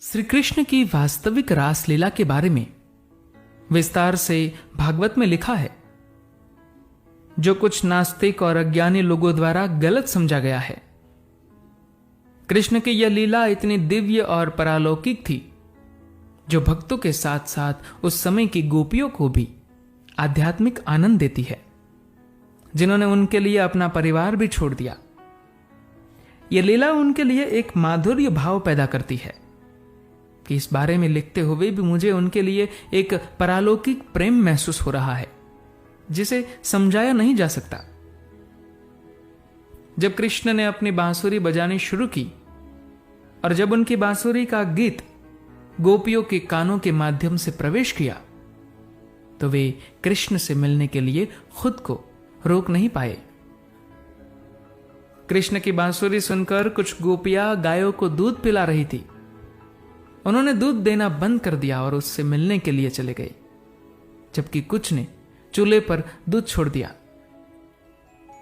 श्री कृष्ण की वास्तविक रासलीला के बारे में विस्तार से भागवत में लिखा है, जो कुछ नास्तिक और अज्ञानी लोगों द्वारा गलत समझा गया है। कृष्ण की यह लीला इतनी दिव्य और परालौकिक थी, जो भक्तों के साथ साथ उस समय की गोपियों को भी आध्यात्मिक आनंद देती है, जिन्होंने उनके लिए अपना परिवार भी छोड़ दिया। यह लीला उनके लिए एक माधुर्य भाव पैदा करती है कि इस बारे में लिखते हुए भी मुझे उनके लिए एक परालौकिक प्रेम महसूस हो रहा है, जिसे समझाया नहीं जा सकता। जब कृष्ण ने अपनी बांसुरी बजानी शुरू की और जब उनकी बांसुरी का गीत गोपियों के कानों के माध्यम से प्रवेश किया, तो वे कृष्ण से मिलने के लिए खुद को रोक नहीं पाए। कृष्ण की बांसुरी सुनकर कुछ गोपियां गायों को दूध पिला रही थी। उन्होंने दूध देना बंद कर दिया और उससे मिलने के लिए चले गए, जबकि कुछ ने चूल्हे पर दूध छोड़ दिया।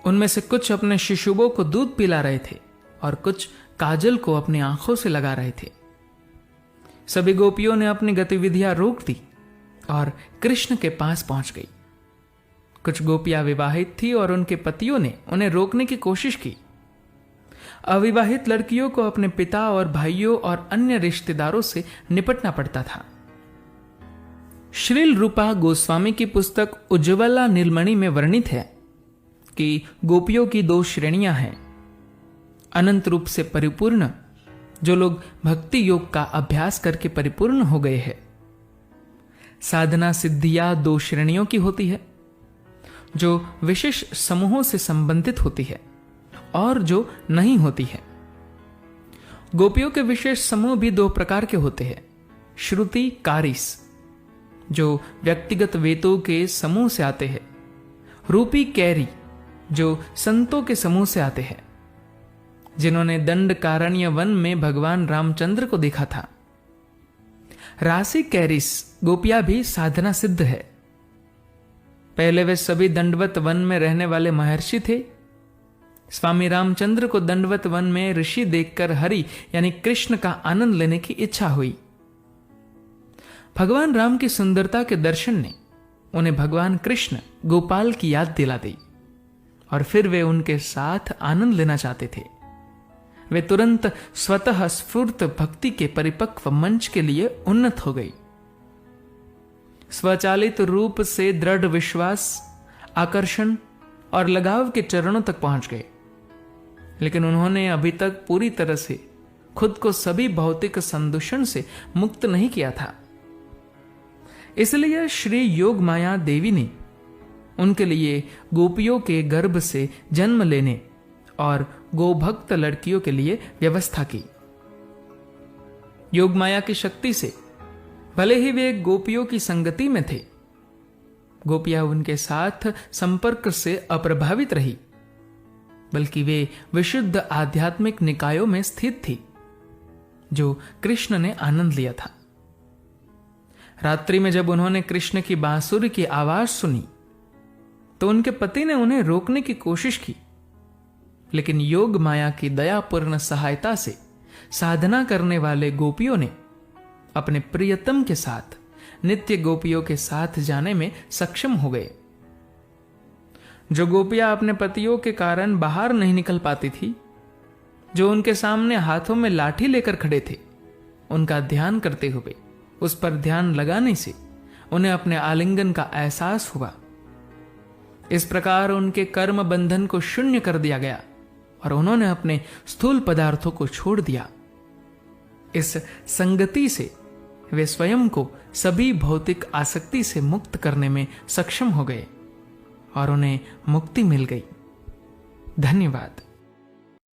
उनमें से कुछ अपने शिशुओं को दूध पिला रहे थे और कुछ काजल को अपनी आंखों से लगा रहे थे। सभी गोपियों ने अपनी गतिविधियां रोक दी और कृष्ण के पास पहुंच गई। कुछ गोपियां विवाहित थी और उनके पतियों ने उन्हें रोकने की कोशिश की। अविवाहित लड़कियों को अपने पिता और भाइयों और अन्य रिश्तेदारों से निपटना पड़ता था। श्रील रूपा गोस्वामी की पुस्तक उज्ज्वला नीलमणि में वर्णित है कि गोपियों की दो श्रेणियां हैं। अनंत रूप से परिपूर्ण, जो लोग भक्ति योग का अभ्यास करके परिपूर्ण हो गए हैं। साधना सिद्धियां दो श्रेणियों की होती है, जो विशेष समूहों से संबंधित होती है और जो नहीं होती है। गोपियों के विशेष समूह भी दो प्रकार के होते हैं। श्रुति कारिस, जो व्यक्तिगत वेदों के समूह से आते हैं। रूपी कैरी, जो संतों के समूह से आते हैं, जिन्होंने दंडकारण्य वन में भगवान रामचंद्र को देखा था। राशि कैरिस गोपियां भी साधना सिद्ध है। पहले वे सभी दंडवत वन में रहने वाले महर्षि थे। स्वामी रामचंद्र को दंडवत वन में ऋषि देखकर हरि यानी कृष्ण का आनंद लेने की इच्छा हुई। भगवान राम की सुंदरता के दर्शन ने उन्हें भगवान कृष्ण गोपाल की याद दिला दी और फिर वे उनके साथ आनंद लेना चाहते थे। वे तुरंत स्वतः स्फूर्त भक्ति के परिपक्व मंच के लिए उन्नत हो गई। स्वचालित रूप से दृढ़ विश्वास, आकर्षण और लगाव के चरणों तक पहुंच गए, लेकिन उन्होंने अभी तक पूरी तरह से खुद को सभी भौतिक संदूषण से मुक्त नहीं किया था। इसलिए श्री योग माया देवी ने उनके लिए गोपियों के गर्भ से जन्म लेने और गोभक्त लड़कियों के लिए व्यवस्था की। योग माया की शक्ति से भले ही वे गोपियों की संगति में थे, गोपियां उनके साथ संपर्क से अप्रभावित रही, बल्कि वे विशुद्ध आध्यात्मिक निकायों में स्थित थी, जो कृष्ण ने आनंद लिया था। रात्रि में जब उन्होंने कृष्ण की बांसुरी की आवाज सुनी, तो उनके पति ने उन्हें रोकने की कोशिश की, लेकिन योग माया की दयापूर्ण सहायता से साधना करने वाले गोपियों ने अपने प्रियतम के साथ नित्य गोपियों के साथ जाने में सक्षम हो गए। जो गोपियां अपने पतियों के कारण बाहर नहीं निकल पाती थी, जो उनके सामने हाथों में लाठी लेकर खड़े थे, उनका ध्यान करते हुए उस पर ध्यान लगाने से उन्हें अपने आलिंगन का एहसास हुआ। इस प्रकार उनके कर्म बंधन को शून्य कर दिया गया और उन्होंने अपने स्थूल पदार्थों को छोड़ दिया। इस संगति से वे स्वयं को सभी भौतिक आसक्ति से मुक्त करने में सक्षम हो गए और उन्हें मुक्ति मिल गई। धन्यवाद।